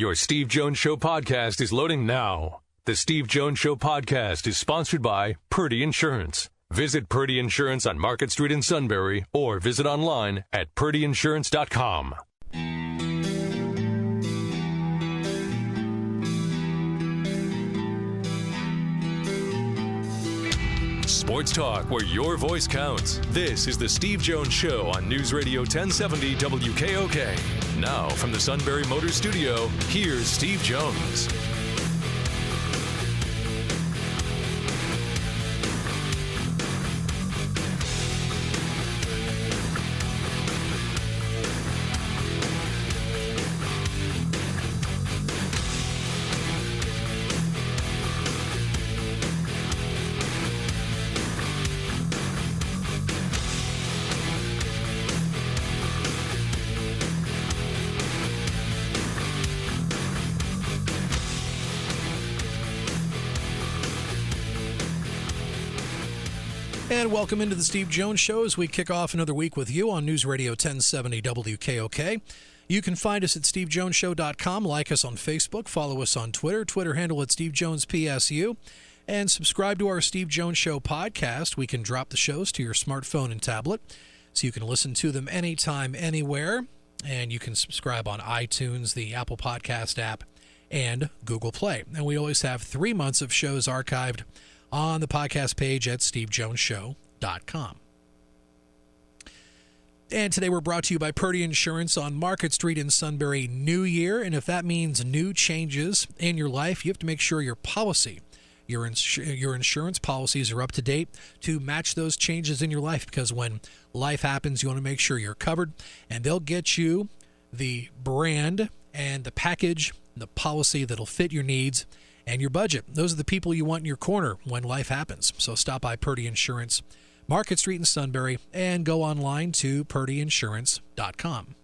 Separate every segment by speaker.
Speaker 1: Your Steve Jones Show podcast is loading now. The Steve Jones Show podcast is sponsored by Purdy Insurance. Visit Purdy Insurance on Market Street in Sunbury or visit online at purdyinsurance.com. Sports talk where your voice counts. This is the Steve Jones Show on News Radio 1070 WKOK. Now from the Sunbury Motors Studio, here's Steve Jones.
Speaker 2: And welcome into the Steve Jones Show as we kick off another week with you on News Radio 1070 WKOK. You can find us at stevejonesshow.com, like us on Facebook, follow us on Twitter handle at SteveJonesPSU, and subscribe to our Steve Jones Show podcast. We can drop the shows to your smartphone and tablet, so you can listen to them anytime, anywhere, and you can subscribe on iTunes, the Apple Podcast app, and Google Play. And we always have 3 months of shows archived on the podcast page at stevejonesshow.com. And today we're brought to you by Purdy Insurance on Market Street in Sunbury. New year, and if that means new changes in your life, you have to make sure your policy, your insurance policies are up to date to match those changes in your life, because when life happens, you want to make sure you're covered, and they'll get you the brand and the package, the policy that'll fit your needs and your budget. Those are the people you want in your corner when life happens. So stop by Purdy Insurance, Market Street in Sunbury, and go online to purdyinsurance.com.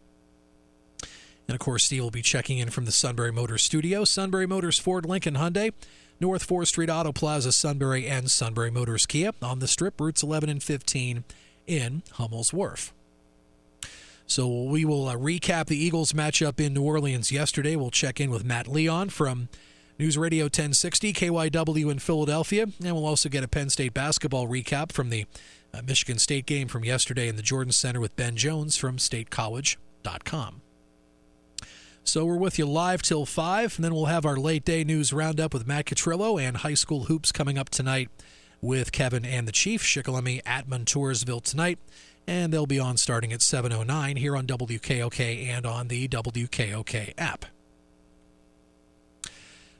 Speaker 2: And, of course, Steve will be checking in from the Sunbury Motors Studio. Sunbury Motors Ford, Lincoln, Hyundai, North 4th Street Auto Plaza, Sunbury, and Sunbury Motors Kia on the Strip, routes 11 and 15 in Hummel's Wharf. So we will recap the Eagles matchup in New Orleans yesterday. We'll check in with Matt Leon from News Radio 1060, KYW in Philadelphia, and we'll also get a Penn State basketball recap from the Michigan State game from yesterday in the Jordan Center with Ben Jones from statecollege.com. So we're with you live till 5, and then we'll have our late day news roundup with Matt Catrillo and high school hoops coming up tonight with Kevin and the Chief. Shikellamy at Montoursville tonight, and they'll be on starting at 7:09 here on WKOK and on the WKOK app.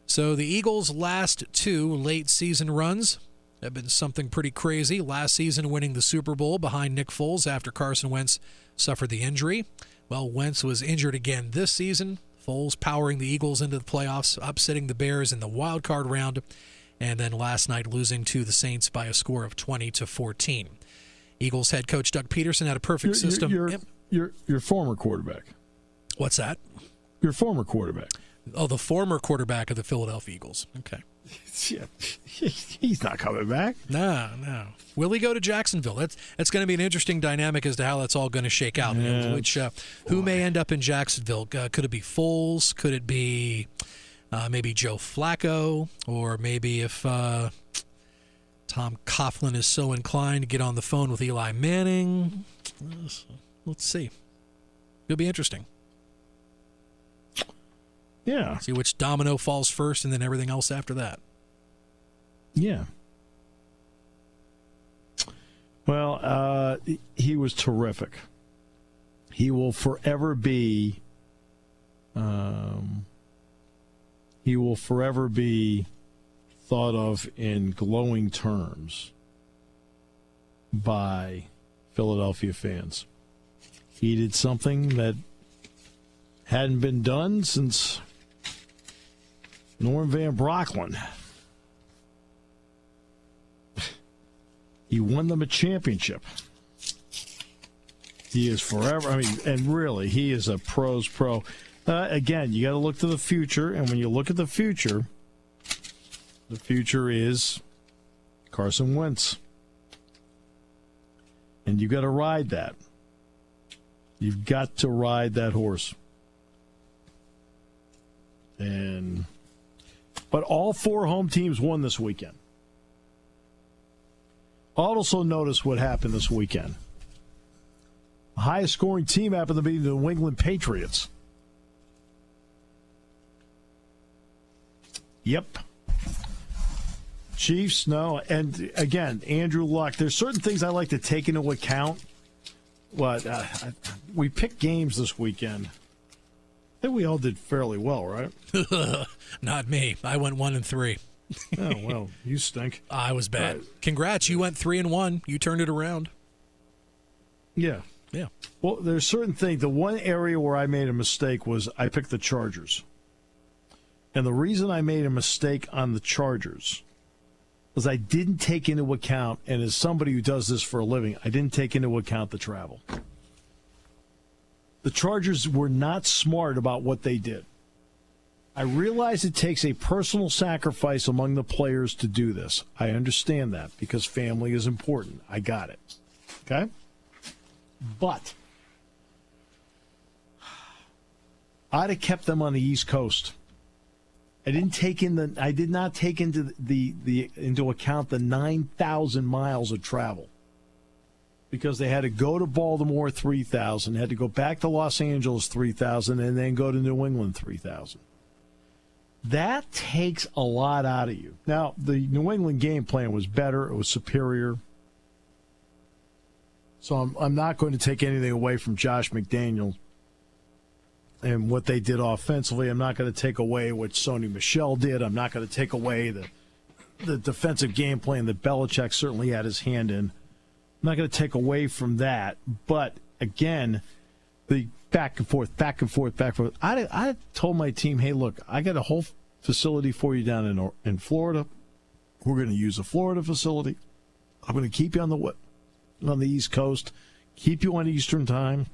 Speaker 2: So the Eagles' last 2 late season runs have been something pretty crazy. Last season winning the Super Bowl behind Nick Foles after Carson Wentz suffered the injury. Well, Wentz was injured again this season. Foles powering the Eagles into the playoffs, upsetting the Bears in the wild card round, and then last night losing to the Saints by a score of 20-14. Eagles head coach Doug Peterson had a perfect system.
Speaker 3: Your former quarterback.
Speaker 2: What's that?
Speaker 3: Your former quarterback.
Speaker 2: Oh, the former quarterback of the Philadelphia Eagles. Okay.
Speaker 3: Yeah, he's not coming back.
Speaker 2: No. Will he go to Jacksonville? That's going to be an interesting dynamic as to how that's all going to shake out.
Speaker 3: Yeah,
Speaker 2: Who may end up in Jacksonville? Could it be Foles? Could it be maybe Joe Flacco? Or maybe if Tom Coughlin is so inclined to get on the phone with Eli Manning? Let's see. It'll be interesting.
Speaker 3: Yeah.
Speaker 2: See which domino falls first and then everything else after that.
Speaker 3: Yeah. Well, he was terrific. He will forever be thought of in glowing terms by Philadelphia fans. He did something that hadn't been done since Norm Van Brocklin. He won them a championship. He is forever. I mean, and really, he is a pro's pro. Again, you got to look to the future, and when you look at the future is Carson Wentz. And you got to ride that. You've got to ride that horse. But all 4 home teams won this weekend. Also notice what happened this weekend. The highest scoring team happened to be the New England Patriots. Yep. Chiefs, no. And again, Andrew Luck. There's certain things I like to take into account. We picked games this weekend. I think we all did fairly well, right?
Speaker 2: Not me. I went 1-3.
Speaker 3: Oh, well, you stink.
Speaker 2: I was bad. Congrats. You went 3-1. You turned it around.
Speaker 3: Yeah.
Speaker 2: Yeah.
Speaker 3: Well, there's certain things. The one area where I made a mistake was I picked the Chargers. And the reason I made a mistake on the Chargers was I didn't take into account, and as somebody who does this for a living, I didn't take into account the travel. The Chargers were not smart about what they did. I realize it takes a personal sacrifice among the players to do this. I understand that because family is important. I got it. Okay? But I'd have kept them on the East Coast. I did not take into account the 9,000 miles of travel. Because they had to go to Baltimore 3,000, had to go back to Los Angeles 3,000, and then go to New England 3,000. That takes a lot out of you. Now, the New England game plan was better. It was superior. So I'm not going to take anything away from Josh McDaniels and what they did offensively. I'm not going to take away what Sony Michel did. I'm not going to take away the defensive game plan that Belichick certainly had his hand in. I'm not going to take away from that. But, again, the back and forth. I told my team, hey, look, I got a whole facility for you down in Florida. We're going to use a Florida facility. I'm going to keep you on the East Coast, keep you on Eastern time,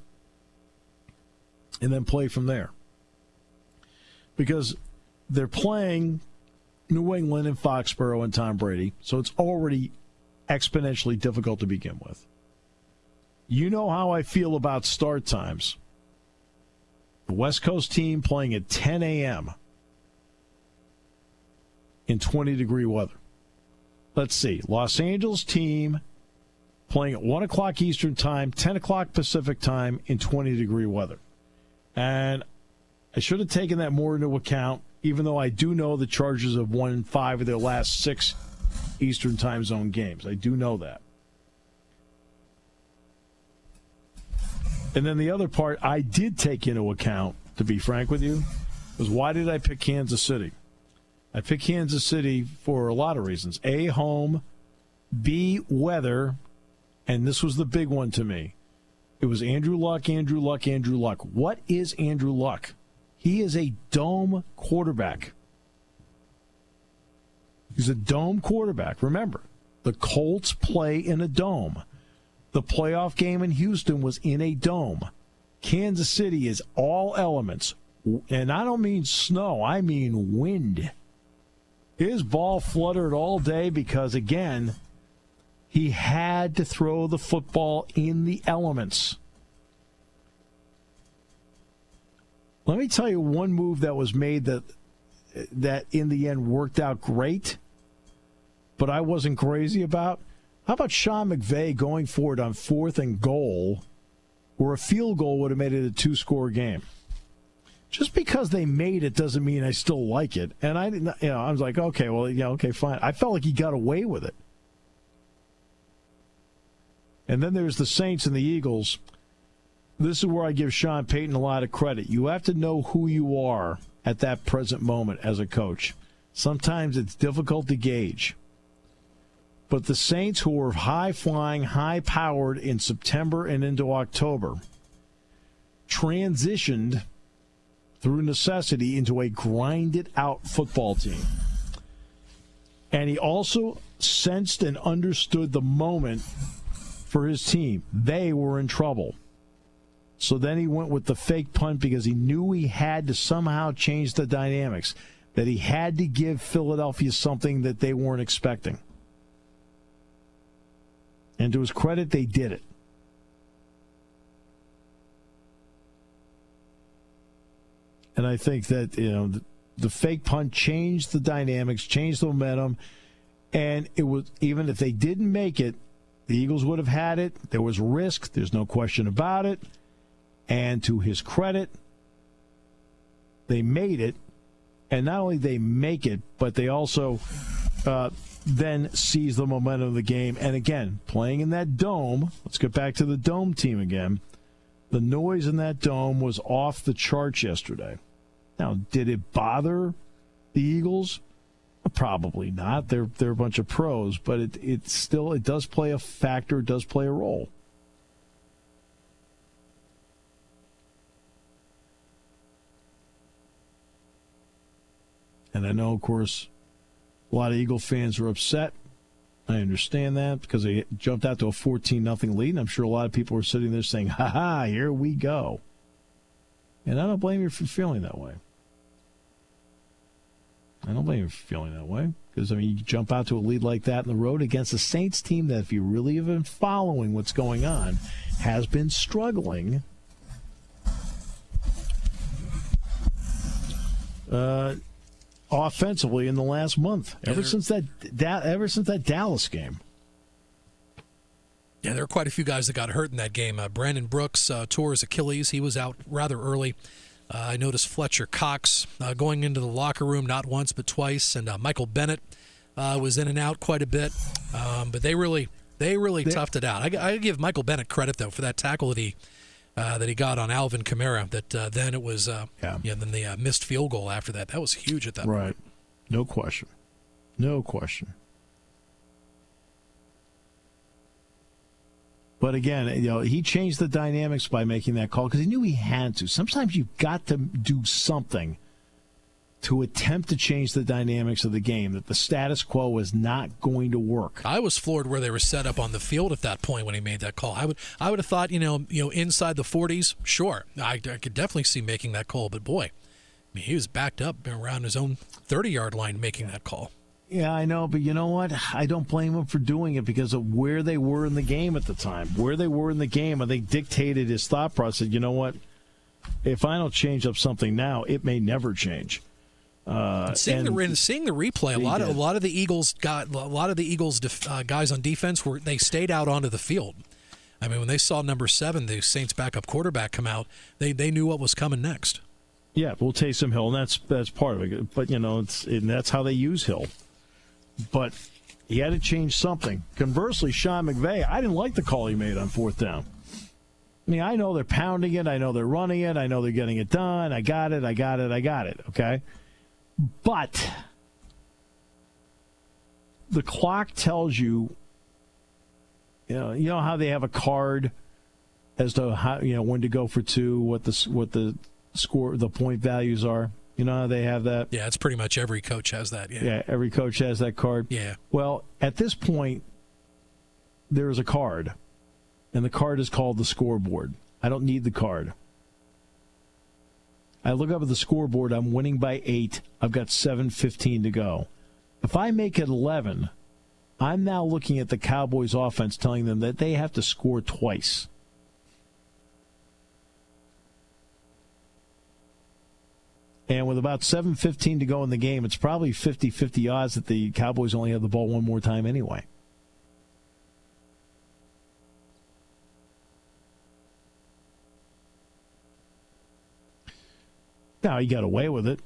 Speaker 3: and then play from there. Because they're playing New England and Foxborough and Tom Brady, so it's already exponentially difficult to begin with. You know how I feel about start times. The West Coast team playing at 10 a.m. in 20-degree weather. Let's see. Los Angeles team playing at 1 o'clock Eastern time, 10 o'clock Pacific time in 20-degree weather. And I should have taken that more into account, even though I do know the Chargers have won 5 of their last 6 Eastern time zone games. I do know that. And then the other part I did take into account, to be frank with you, was why did I pick Kansas City? I picked Kansas City for a lot of reasons. A, home. B, weather. And this was the big one to me. It was Andrew Luck. What is Andrew Luck? He is a dome quarterback. He's a dome quarterback. Remember, the Colts play in a dome. The playoff game in Houston was in a dome. Kansas City is all elements. And I don't mean snow, I mean wind. His ball fluttered all day because, again, he had to throw the football in the elements. Let me tell you one move that was made that in the end worked out great, but I wasn't crazy about. How about Sean McVay going for it on 4th and goal, where a field goal would have made it a 2-score game? Just because they made it doesn't mean I still like it. And I didn't, I was like, okay, well, yeah, okay, fine. I felt like he got away with it. And then there's the Saints and the Eagles. This is where I give Sean Payton a lot of credit. You have to know who you are at that present moment as a coach. Sometimes it's difficult to gauge. But the Saints, who were high-flying, high-powered in September and into October, transitioned through necessity into a grinded-out football team. And he also sensed and understood the moment for his team. They were in trouble. So then he went with the fake punt because he knew he had to somehow change the dynamics, that he had to give Philadelphia something that they weren't expecting. And to his credit, they did it. And I think that, the fake punt changed the dynamics, changed the momentum, and it was, even if they didn't make it, the Eagles would have had it. There was risk. There's no question about it. And to his credit, they made it. And not only they make it, but they also then seize the momentum of the game. And again, playing in that dome, let's get back to the dome team again. The noise in that dome was off the charts yesterday. Now, did it bother the Eagles? Probably not. They're a bunch of pros, but it still does play a factor, it does play a role. And I know, of course, a lot of Eagle fans are upset. I understand that because they jumped out to a 14-0 lead, and I'm sure a lot of people are sitting there saying, ha-ha, here we go. And I don't blame you for feeling that way. I don't blame you for feeling that way because, I mean, you jump out to a lead like that in the road against a Saints team that, if you really have been following what's going on, has been struggling. Offensively in the last month, ever since that Dallas game.
Speaker 2: Yeah, there are quite a few guys that got hurt in that game. Brandon Brooks tore his Achilles. He was out rather early. I noticed Fletcher Cox going into the locker room not once but twice, and Michael Bennett was in and out quite a bit. But they really toughed it out. I give Michael Bennett credit though for that tackle that he got on Alvin Kamara. That then it was then the missed field goal after that. That was huge at that point.
Speaker 3: Right, no question. But again, he changed the dynamics by making that call because he knew he had to. Sometimes you've got to do something to attempt to change the dynamics of the game, that the status quo is not going to work.
Speaker 2: I was floored where they were set up on the field at that point when he made that call. I would have thought, inside the 40s, sure. I could definitely see making that call, but boy, I mean, he was backed up around his own 30-yard line making that call.
Speaker 3: Yeah, I know, but you know what? I don't blame him for doing it because of where they were in the game at the time. Where they were in the game, I think, dictated his thought process. You know what? If I don't change up something now, it may never change.
Speaker 2: Seeing the replay, a lot of the Eagles guys on defense they stayed out onto the field. I mean, when they saw number 7, the Saints' backup quarterback, come out, they knew what was coming next.
Speaker 3: Yeah, well, Taysom Hill, and that's part of it. But that's how they use Hill. But he had to change something. Conversely, Sean McVay, I didn't like the call he made on 4th down. I mean, I know they're pounding it. I know they're running it. I know they're getting it done. I got it. Okay? But the clock tells you, you know how they have a card as to how, when to go for 2, what the score, the point values are. You know how they have that?
Speaker 2: Yeah, it's pretty much every coach has that.
Speaker 3: Yeah, every coach has that card.
Speaker 2: Yeah.
Speaker 3: Well, at this point, there is a card, and the card is called the scoreboard. I don't need the card. I look up at the scoreboard. I'm winning by 8. I've got 7:15 to go. If I make it 11, I'm now looking at the Cowboys' offense, telling them that they have to score twice. And with about 7:15 to go in the game, it's probably 50-50 odds that the Cowboys only have the ball one more time anyway. Now, he got away with it.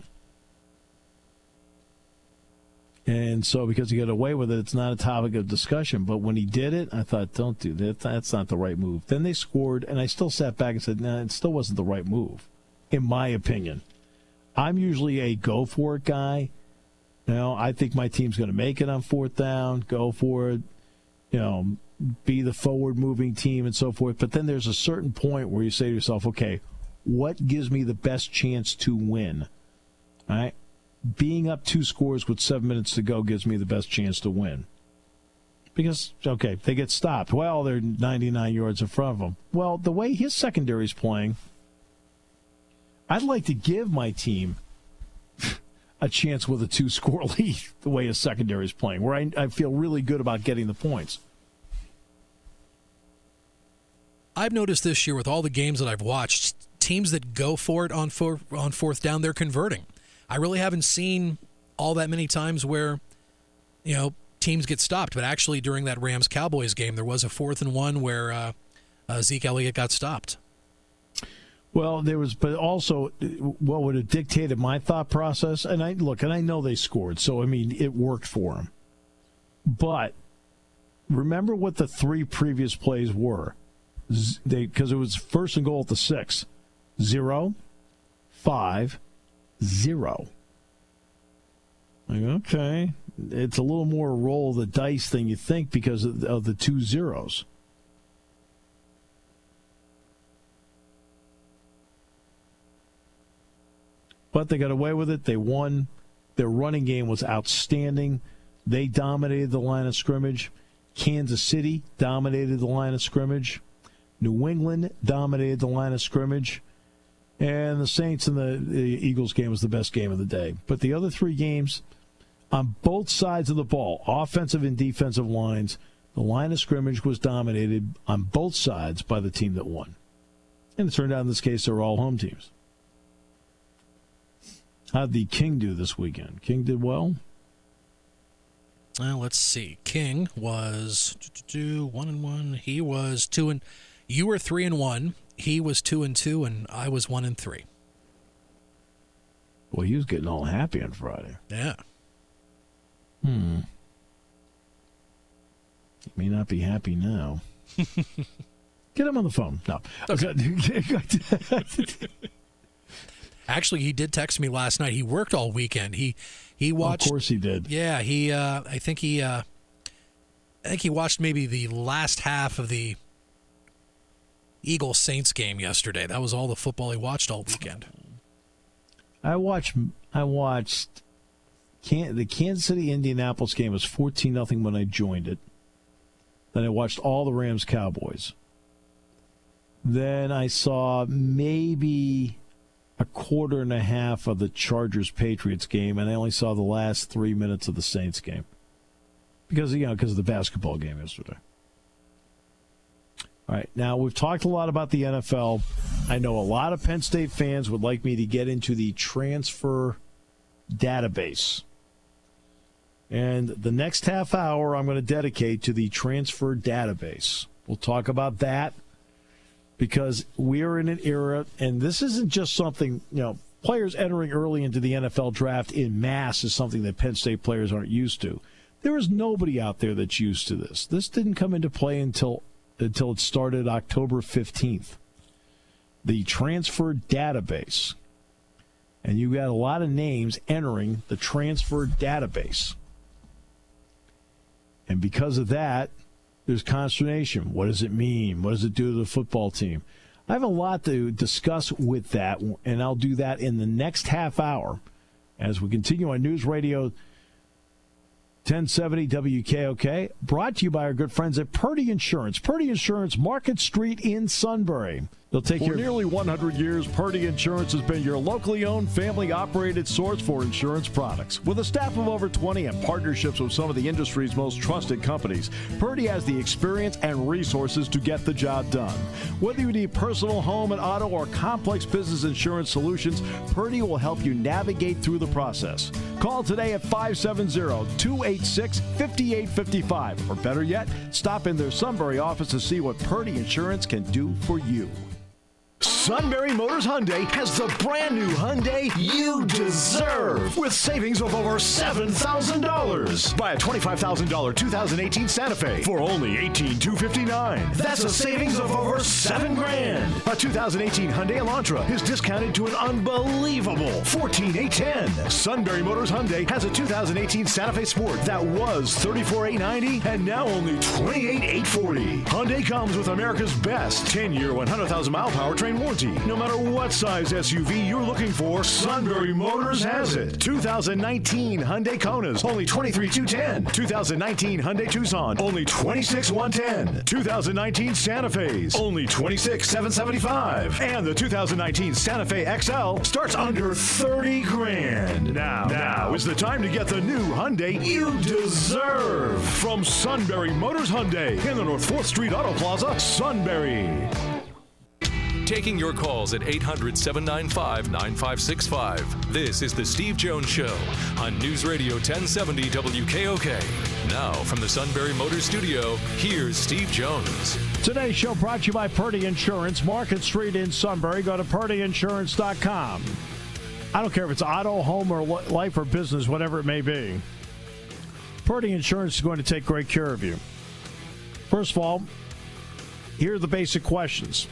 Speaker 3: And so because he got away with it, it's not a topic of discussion. But when he did it, I thought, don't do that. That's not the right move. Then they scored, and I still sat back and said, no, it still wasn't the right move, in my opinion. I'm usually a go-for-it guy. I think my team's going to make it on 4th down, go for it, be the forward-moving team and so forth. But then there's a certain point where you say to yourself, okay, what gives me the best chance to win? All right? Being up 2 scores with 7 minutes to go gives me the best chance to win. Because, okay, they get stopped. Well, they're 99 yards in front of them. Well, the way his secondary's playing, I'd like to give my team a chance with a 2-score lead, the way his secondary is playing, where I feel really good about getting the points.
Speaker 2: I've noticed this year with all the games that I've watched, teams that go for it on 4th down, they're converting. I really haven't seen all that many times where, teams get stopped. But actually, during that Rams-Cowboys game, there was a 4th and 1 where Zeke Elliott got stopped.
Speaker 3: Well, but also what would have dictated my thought process, and I know they scored, so, it worked for them. But remember what the 3 previous plays were. Because it was 1st and goal at the 6. 0, 5, 0. Like, okay, it's a little more roll of the dice than you think because of the 2 zeros. But they got away with it. They won. Their running game was outstanding. They dominated the line of scrimmage. Kansas City dominated the line of scrimmage. New England dominated the line of scrimmage. And the Saints and the Eagles game was the best game of the day. But the other 3 games, on both sides of the ball, offensive and defensive lines, the line of scrimmage was dominated on both sides by the team that won. And it turned out in this case they were all home teams. How'd the King do this weekend? King did well?
Speaker 2: Well, let's see. King was 1-1. He was 2 You were 3-1. He was 2-2, and I was 1-3.
Speaker 3: Well, he was getting all happy on Friday.
Speaker 2: Yeah.
Speaker 3: He may not be happy now. Get him on the phone. No.
Speaker 2: Okay. Actually, he did text me last night. He worked all weekend. He watched.
Speaker 3: Of course, he did.
Speaker 2: Yeah, I think he watched maybe the last half of the Eagles-Saints game yesterday. That was all the football he watched all weekend.
Speaker 3: I watched the Kansas City-Indianapolis game. Was 14-0 when I joined it. Then I watched all the Rams-Cowboys. Then I saw maybe a quarter and a half of the Chargers-Patriots game, and I only saw the last 3 minutes of the Saints game because of the basketball game yesterday. All right, now we've talked a lot about the NFL. I know a lot of Penn State fans would like me to get into the transfer database. And the next half hour I'm going to dedicate to the transfer database. We'll talk about that because we are in an era, and this isn't just something, players entering early into the NFL draft in mass is something that Penn State players aren't used to. There is nobody out there that's used to this. This didn't come into play until it started October 15th. The transfer database. And you got a lot of names entering the transfer database. And because of that, there's consternation. What does it mean? What does it do to the football team? I have a lot to discuss with that, and I'll do that in the next half hour as we continue on News Radio 1070 WKOK, brought to you by our good friends at Purdy Insurance. Purdy Insurance, Market Street in Sunbury. They'll take
Speaker 4: For nearly 100 years, Purdy Insurance has been your locally owned, family-operated source for insurance products. With a staff of over 20 and partnerships with some of the industry's most trusted companies, Purdy has the experience and resources to get the job done. Whether you need personal, home, and auto, or complex business insurance solutions, Purdy will help you navigate through the process. Call today at 570-286-5855. Or better yet, stop in their Sunbury office to see what Purdy Insurance can do for you.
Speaker 5: Sunbury Motors Hyundai has the brand new Hyundai you deserve with savings of over $7,000. Buy a $25,000 2018 Santa Fe for only $18,259. That's a savings of over $7,000. A 2018 Hyundai Elantra is discounted to an unbelievable $14,810. Sunbury Motors Hyundai has a 2018 Santa Fe Sport that was $34,890 and now only $28,840. Hyundai comes with America's best 10-year, 100,000-mile powertrain warranty. No matter what size SUV you're looking for, Sunbury Motors has it. 2019 Hyundai Konas, only $23,210. 2019 Hyundai Tucson, only $26,110. 2019 Santa Fe's, only $26,775. And the 2019 Santa Fe XL starts under $30,000. Now is the time to get the new Hyundai you deserve. From Sunbury Motors Hyundai in the North 4th Street Auto Plaza, Sunbury.
Speaker 1: taking your calls at 800-795-9565. This is The Steve Jones Show on News Radio 1070 WKOK. Now, from the Sunbury Motors Studio, here's Steve Jones.
Speaker 4: Today's show brought to you by Purdy Insurance, Market Street in Sunbury. Go to purdyinsurance.com. I don't care if it's auto, home, or life or business, whatever it may be. Purdy Insurance is going to take great care of you. First of all, here are the basic questions.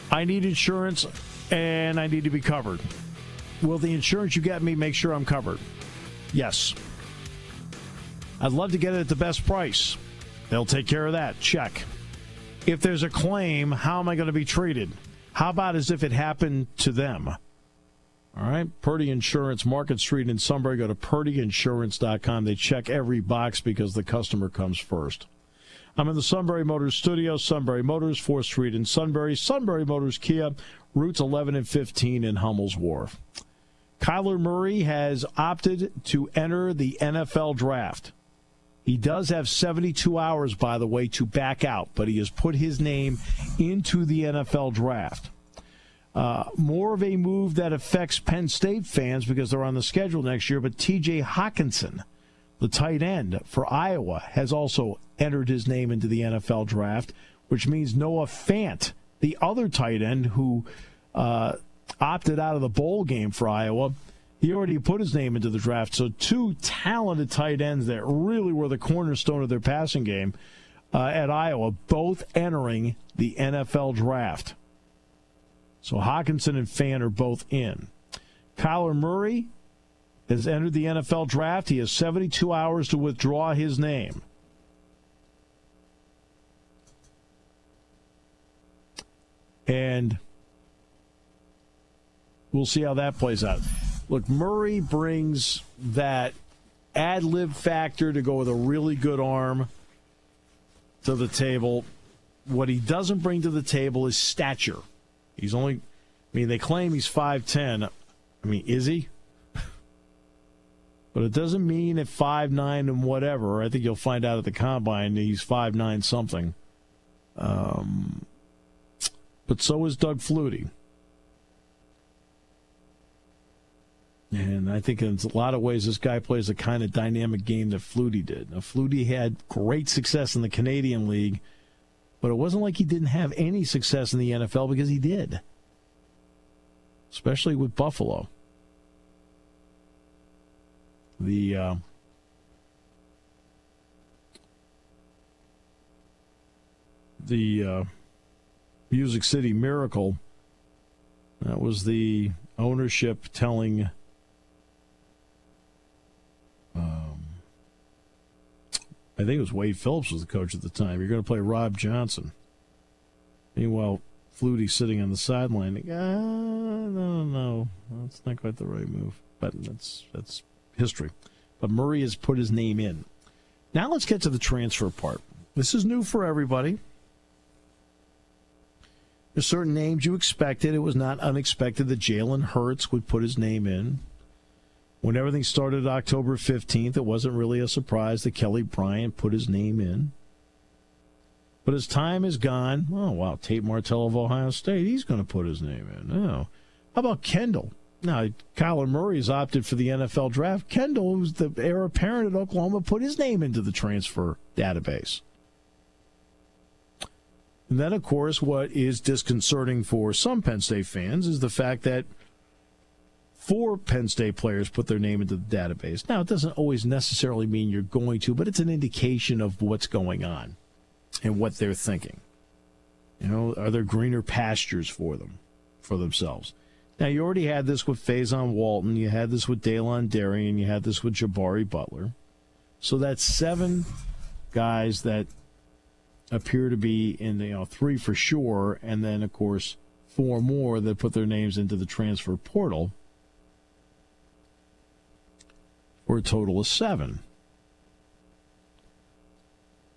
Speaker 4: I need insurance, and I need to be covered. Will the insurance you get me make sure I'm covered? Yes. I'd love to get it at the best price. They'll take care of that. Check. If there's a claim, how am I going to be treated? How about as if it happened to them? All right. Purdy Insurance, Market Street in Sunbury. Go to purdyinsurance.com. They check every box because the customer comes first. I'm in the Sunbury Motors studio. Sunbury Motors, 4th Street in Sunbury. Sunbury Motors Kia, routes 11 and 15 in Hummel's Wharf. Kyler Murray has opted to enter the NFL draft. He does have 72 hours, by the way, to back out, but he has put his name into the NFL draft. More of a move that affects Penn State fans because they're on the schedule next year, but T.J. Hockenson, the tight end for Iowa, has also entered his name into the NFL draft, which means Noah Fant, the other tight end who opted out of the bowl game for Iowa, he already put his name into the draft. So two talented tight ends that really were the cornerstone of their passing game at Iowa, both entering the NFL draft. So Hockenson and Fant are both in. Kyler Murray has entered the NFL draft. He has 72 hours to withdraw his name. And we'll see how that plays out. Look, Murray brings that ad-lib factor to go with a really good arm to the table. What he doesn't bring to the table is stature. He's only, they claim he's 5'10". Is he? But it doesn't mean at 5'9" and whatever. I think you'll find out at the combine he's 5'9" something. But so is Doug Flutie. And I think in a lot of ways this guy plays the kind of dynamic game that Flutie did. Now, Flutie had great success in the Canadian League, but it wasn't like he didn't have any success in the NFL, because he did. Especially with Buffalo. The Music City Miracle, that was the ownership telling I think it was Wade Phillips was the coach at the time, you're going to play Rob Johnson. Meanwhile, Flutie sitting on the sideline, no, that's not quite the right move. But that's history. But Murray has put his name in. Now let's get to the transfer part. This is new for everybody. There's certain names you expected. It was not unexpected that Jalen Hurts would put his name in. When everything started October 15th, it wasn't really a surprise that Kelly Bryant put his name in. But as time has gone, Tate Martell of Ohio State, he's going to put his name in. Oh, how about Kendall? Now, Kyler Murray's opted for the NFL draft. Kendall, who's the heir apparent at Oklahoma, put his name into the transfer database. And then, of course, what is disconcerting for some Penn State fans is the fact that 4 Penn State players put their name into the database. Now, it doesn't always necessarily mean you're going to, but it's an indication of what's going on and what they're thinking. Are there greener pastures for themselves? Now, you already had this with Faison Walton. You had this with Daylon Darrian. You had this with Jabari Butler. So that's 7 guys that appear to be in, 3 for sure, and then, of course, 4 more that put their names into the transfer portal for a total of 7.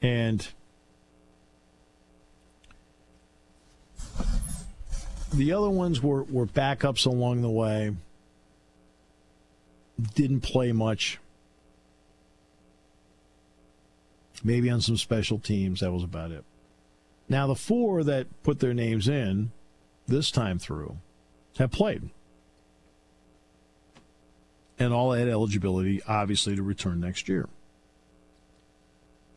Speaker 4: And the other ones were backups along the way, didn't play much. Maybe on some special teams, that was about it.
Speaker 3: Now, the 4 that put their names in this time through have played. And all had eligibility, obviously, to return next year.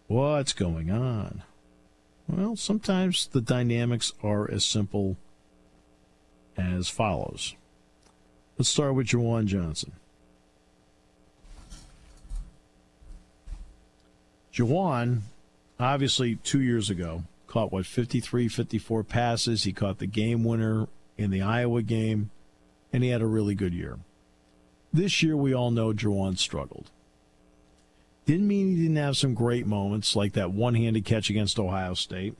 Speaker 3: What's going on? Well, sometimes the dynamics are as simple as follows. Let's start with Juwan Johnson. Juwan, obviously 2 years ago, caught, 53, 54 passes. He caught the game winner in the Iowa game, and he had a really good year. This year, we all know Juwan struggled. Didn't mean he didn't have some great moments, like that one-handed catch against Ohio State,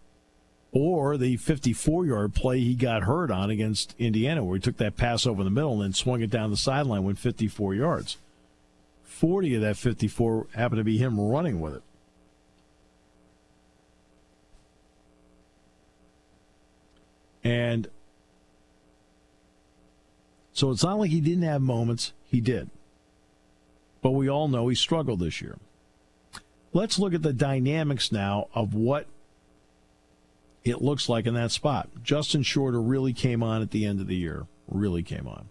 Speaker 3: or the 54-yard play he got hurt on against Indiana, where he took that pass over the middle and then swung it down the sideline, went 54 yards. 40 of that 54 happened to be him running with it. And so it's not like he didn't have moments. He did. But we all know he struggled this year. Let's look at the dynamics now of what it looks like in that spot. Justin Shorter really came on at the end of the year. Really came on.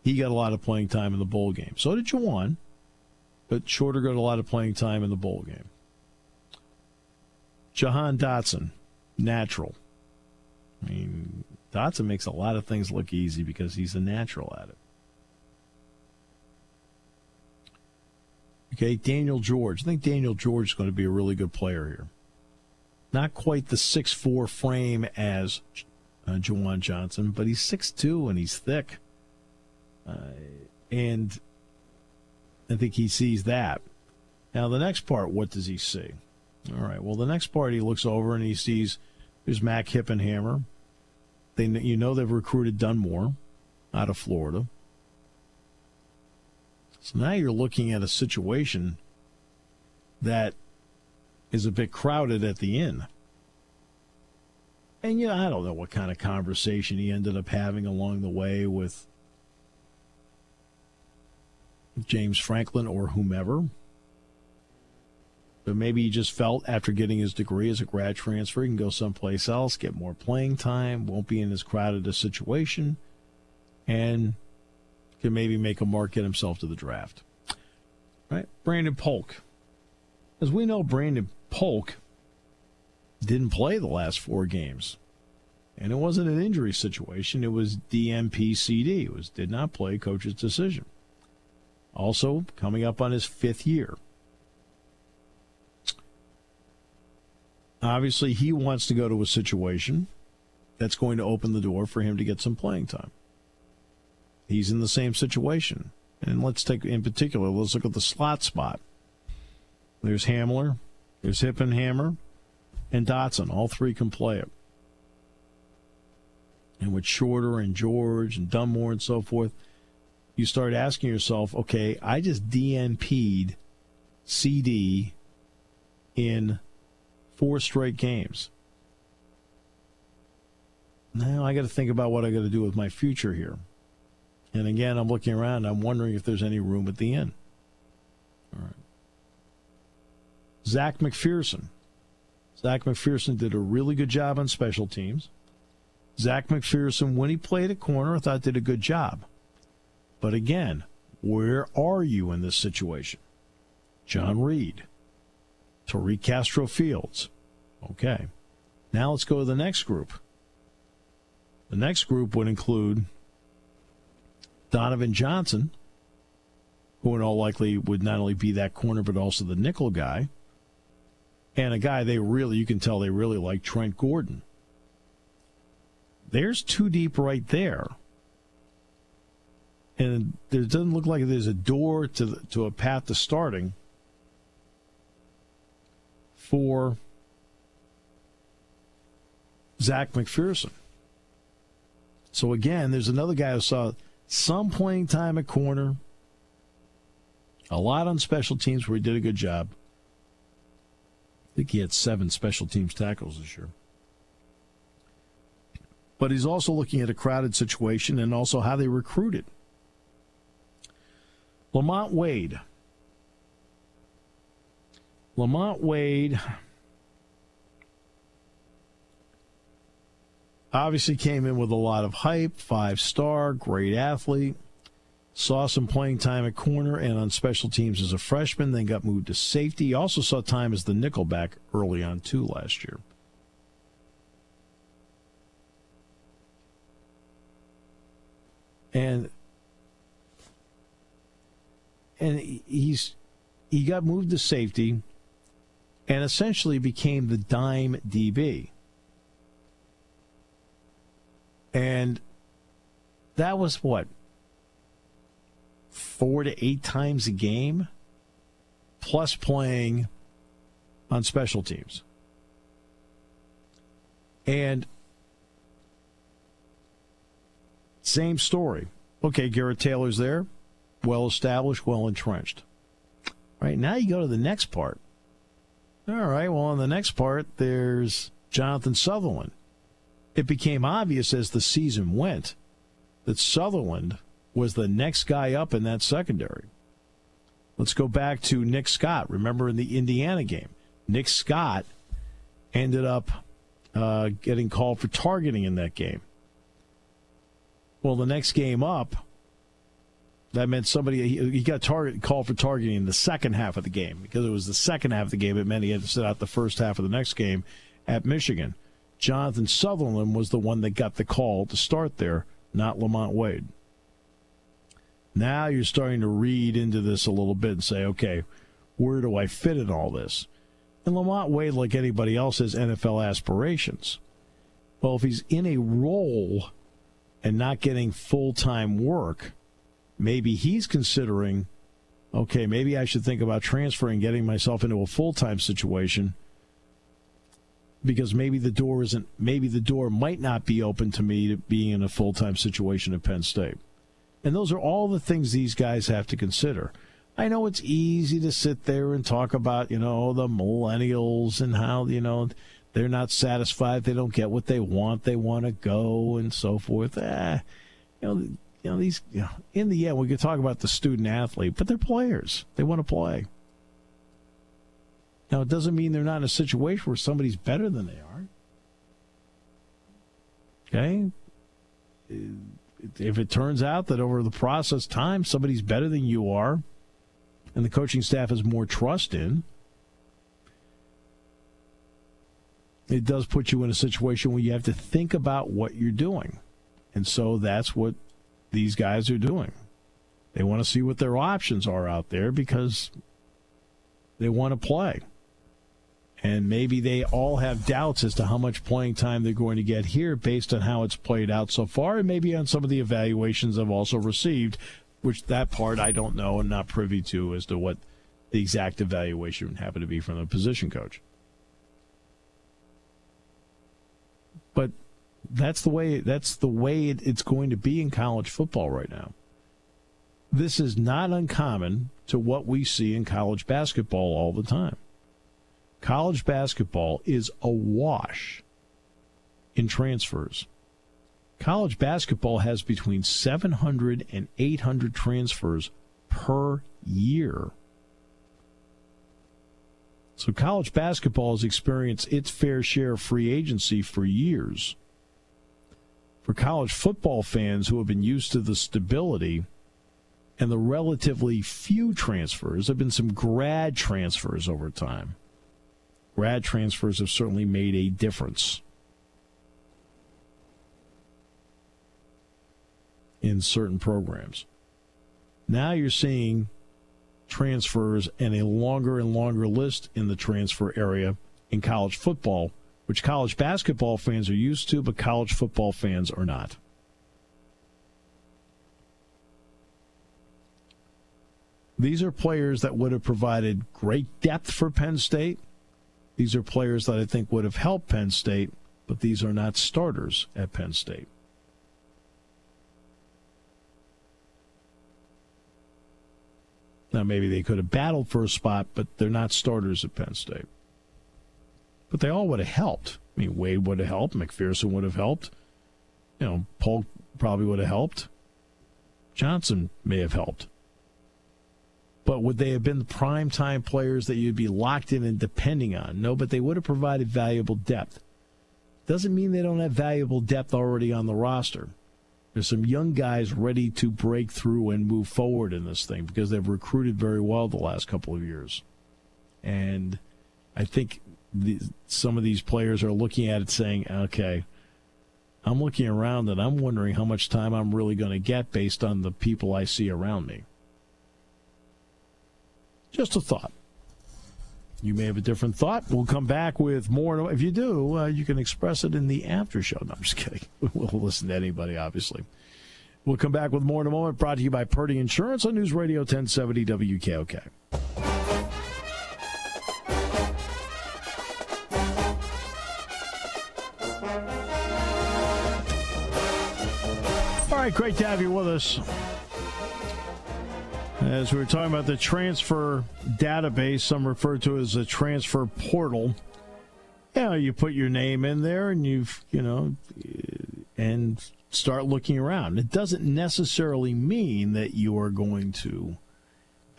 Speaker 3: He got a lot of playing time in the bowl game. So did Juwan. But Shorter got a lot of playing time in the bowl game. Jahan Dotson, natural. I mean, Dotson makes a lot of things look easy because he's a natural at it. Okay, Daniel George. I think Daniel George is going to be a really good player here. Not quite the 6'4" frame as Juwan Johnson, but he's 6'2" and he's thick. And I think he sees that. Now, the next part, what does he see? All right, well, the next part he looks over and he sees there's Mac Hippenhammer. They've recruited Dunmore out of Florida. So now you're looking at a situation that is a bit crowded at the inn. And, I don't know what kind of conversation he ended up having along the way with James Franklin or whomever. But maybe he just felt after getting his degree as a grad transfer, he can go someplace else, get more playing time, won't be in as crowded a situation, and can maybe make a mark, get himself to the draft. Right? Brandon Polk. As we know, Brandon Polk didn't play the last 4 games. And it wasn't an injury situation. It was DNP-CD. It was did not play, coach's decision. Also, coming up on his 5th year. Obviously, he wants to go to a situation that's going to open the door for him to get some playing time. He's in the same situation. And let's look at the slot spot. There's Hamler, there's Hippenhammer, and Dotson. All 3 can play it. And with Shorter and George and Dunmore and so forth, you start asking yourself, okay, I just DNP'd CD in 4 straight games. Now I got to think about what I got to do with my future here. And again, I'm looking around. I'm wondering if there's any room at the inn. All right. Zach McPherson. Zach McPherson did a really good job on special teams. Zach McPherson, when he played at corner, I thought did a good job. But again, where are you in this situation? John Reed. Tariq Castro-Fields. Okay. Now let's go to the next group. The next group would include Donovan Johnson, who in all likelihood would not only be that corner but also the nickel guy, and a guy you can tell they really like, Trent Gordon. There's 2 deep right there. And there doesn't look like there's a door to a path to starting for Zach McPherson. So again, there's another guy who saw some playing time at corner, a lot on special teams where he did a good job. I think he had 7 special teams tackles this year. But he's also looking at a crowded situation and also how they recruited. Lamont Wade. Obviously came in with a lot of hype, 5-star, great athlete. Saw some playing time at corner and on special teams as a freshman, then got moved to safety. He also saw time as the nickelback early on, too, last year. And he got moved to safety and essentially became the dime DB. And that was what? 4 to 8 times a game, plus playing on special teams. And same story. Okay, Garrett Taylor's there, well established, well entrenched. Right, now you go to the next part. All right, well, on the next part, there's Jonathan Sutherland. It became obvious as the season went that Sutherland was the next guy up in that secondary. Let's go back to Nick Scott. Remember in the Indiana game, Nick Scott ended up getting called for targeting in that game. Well, the next game up, that meant he got called for targeting in the second half of the game. Because it was the second half of the game, it meant he had to sit out the first half of the next game at Michigan. Jonathan Sutherland was the one that got the call to start there, not Lamont Wade. Now you're starting to read into this a little bit and say, okay, where do I fit in all this? And Lamont Wade, like anybody else, has NFL aspirations. Well, if he's in a role and not getting full-time work, maybe he's considering, okay, maybe I should think about transferring, getting myself into a full-time situation, because maybe the door might not be open to me to being in a full-time situation at Penn State. And those are all the things these guys have to consider. I know it's easy to sit there and talk about, the millennials and how, they're not satisfied. They don't get what they want. They want to go and so forth. In the end, we could talk about the student athlete, but they're players. They want to play. Now, it doesn't mean they're not in a situation where somebody's better than they are. Okay? If it turns out that over the process time, somebody's better than you are, and the coaching staff has more trust in, it does put you in a situation where you have to think about what you're doing. And so that's what these guys are doing. They want to see what their options are out there because they want to play. And maybe they all have doubts as to how much playing time they're going to get here based on how it's played out so far, and maybe on some of the evaluations I've also received, which that part I don't know and not privy to as to what the exact evaluation happened to be from the position coach. But that's the way it's going to be in college football right now. This is not uncommon to what we see in college basketball all the time. College basketball is awash in transfers. College basketball has between 700 and 800 transfers per year. So college basketball has experienced its fair share of free agency for years. For college football fans who have been used to the stability and the relatively few transfers, there have been some grad transfers over time. Grad transfers have certainly made a difference in certain programs. Now you're seeing transfers and a longer and longer list in the transfer area in college football, which college basketball fans are used to, but college football fans are not. These are players that would have provided great depth for Penn State. These are players that I think would have helped Penn State, but these are not starters at Penn State. Now, maybe they could have battled for a spot, but they're not starters at Penn State. But they all would have helped. I mean, Wade would have helped. McPherson would have helped. Polk probably would have helped. Johnson may have helped. But would they have been the prime-time players that you'd be locked in and depending on? No, but they would have provided valuable depth. doesn't mean they don't have valuable depth already on the roster. There's some young guys ready to break through and move forward in this thing because they've recruited very well the last couple of years. And I think some of these players are looking at it saying, okay, I'm looking around and I'm wondering how much time I'm really going to get based on the people I see around me. Just a thought. You may have a different thought. We'll come back with more. If you do, you can express it in the after show. No, I'm just kidding. We'll listen to anybody, obviously. We'll come back with more in a moment. Brought to you by Purdy Insurance on News Radio 1070 WKOK. All right, great to have you with us. As we were talking about the transfer database, some refer to it as a transfer portal. You put your name in there and and start looking around. It doesn't necessarily mean that you are going to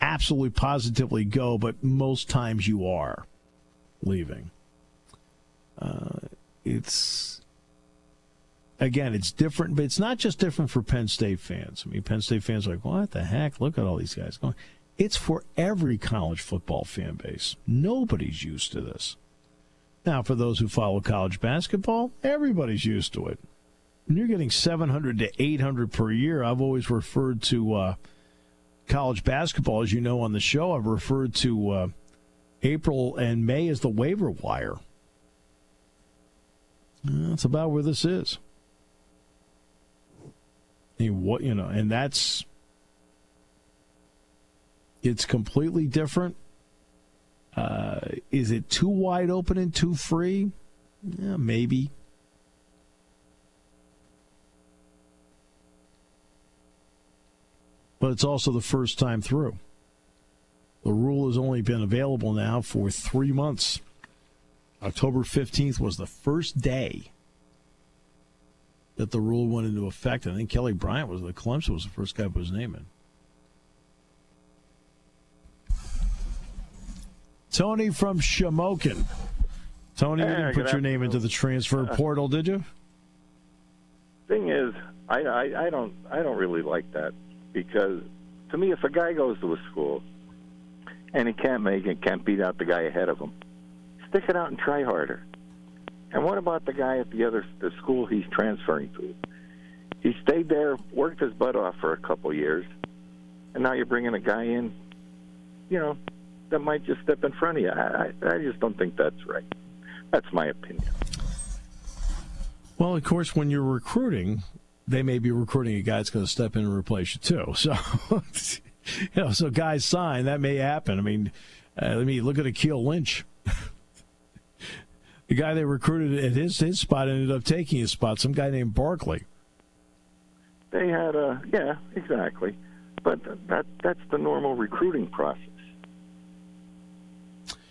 Speaker 3: absolutely positively go, but most times you are leaving. It's different, but it's not just different for Penn State fans. I mean, Penn State fans are like, what the heck? Look at all these guys going. It's for every college football fan base. Nobody's used to this. Now, for those who follow college basketball, everybody's used to it. When you're getting 700 to 800 per year, I've always referred to college basketball, as you know on the show, I've referred to April and May as the waiver wire. That's about where this is. And it's completely different. Is it too wide open and too free? Yeah, maybe. But it's also the first time through. The rule has only been available now for 3 months. October 15th was the first day that the rule went into effect. I think Kelly Bryant was Clemson was the first guy to put his name in. Tony from Shamokin. Tony, you didn't put your name into the transfer portal, did you?
Speaker 6: Thing is, I don't really like that, because to me, if a guy goes to a school and he can't make it, can't beat out the guy ahead of him, stick it out and try harder. And what about the guy at the school he's transferring to? He stayed there, worked his butt off for a couple years, and now you're bringing a guy in, that might just step in front of you. I just don't think that's right. That's my opinion.
Speaker 3: Well, of course, when you're recruiting, they may be recruiting a guy that's going to step in and replace you too. So, so guys sign, that may happen. I mean, look at Akeel Lynch. The guy they recruited at his spot ended up taking his spot, some guy named Barkley.
Speaker 6: They had exactly. But that's the normal recruiting process.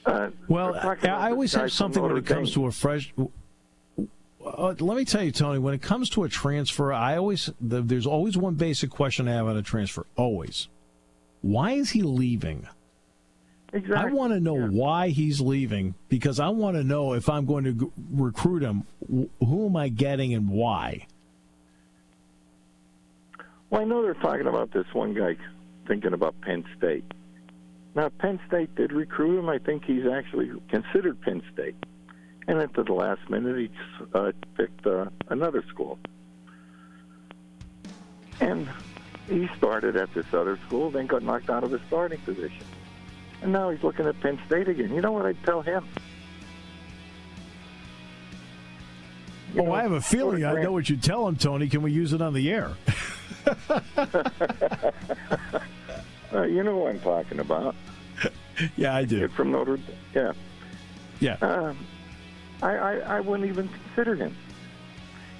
Speaker 3: I always have something when it comes to a fresh. Let me tell you, Tony, when it comes to a transfer, there's always one basic question I have on a transfer. Always. Why is he leaving?
Speaker 6: Exactly.
Speaker 3: I want to know why he's leaving, because I want to know if I'm going to recruit him, who am I getting and why?
Speaker 6: Well, I know they're talking about this one guy thinking about Penn State. Now, Penn State did recruit him. I think he's actually considered Penn State. And at the last minute, he picked another school. And he started at this other school, then got knocked out of his starting position. And now he's looking at Penn State again. You know what I'd tell him?
Speaker 3: I have a feeling I know what you'd tell him, Tony. Can we use it on the air?
Speaker 6: You know what I'm talking about.
Speaker 3: Yeah, I do.
Speaker 6: Kid from Notre Dame. Yeah.
Speaker 3: Yeah.
Speaker 6: I wouldn't even consider him.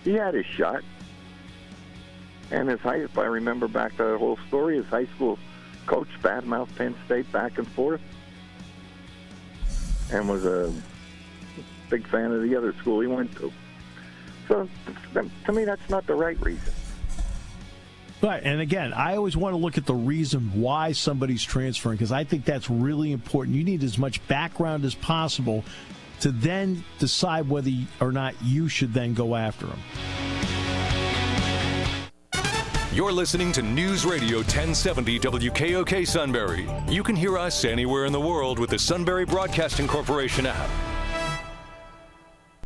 Speaker 6: He had his shot. And if I remember back to the whole story, his high school coach badmouthed Penn State back and forth and was a big fan of the other school he went to. So, to me, that's not the right reason.
Speaker 3: Right, and again, I always want to look at the reason why somebody's transferring, because I think that's really important. You need as much background as possible to then decide whether or not you should then go after him.
Speaker 1: You're listening to News Radio 1070 WKOK Sunbury. You can hear us anywhere in the world with the Sunbury Broadcasting Corporation app.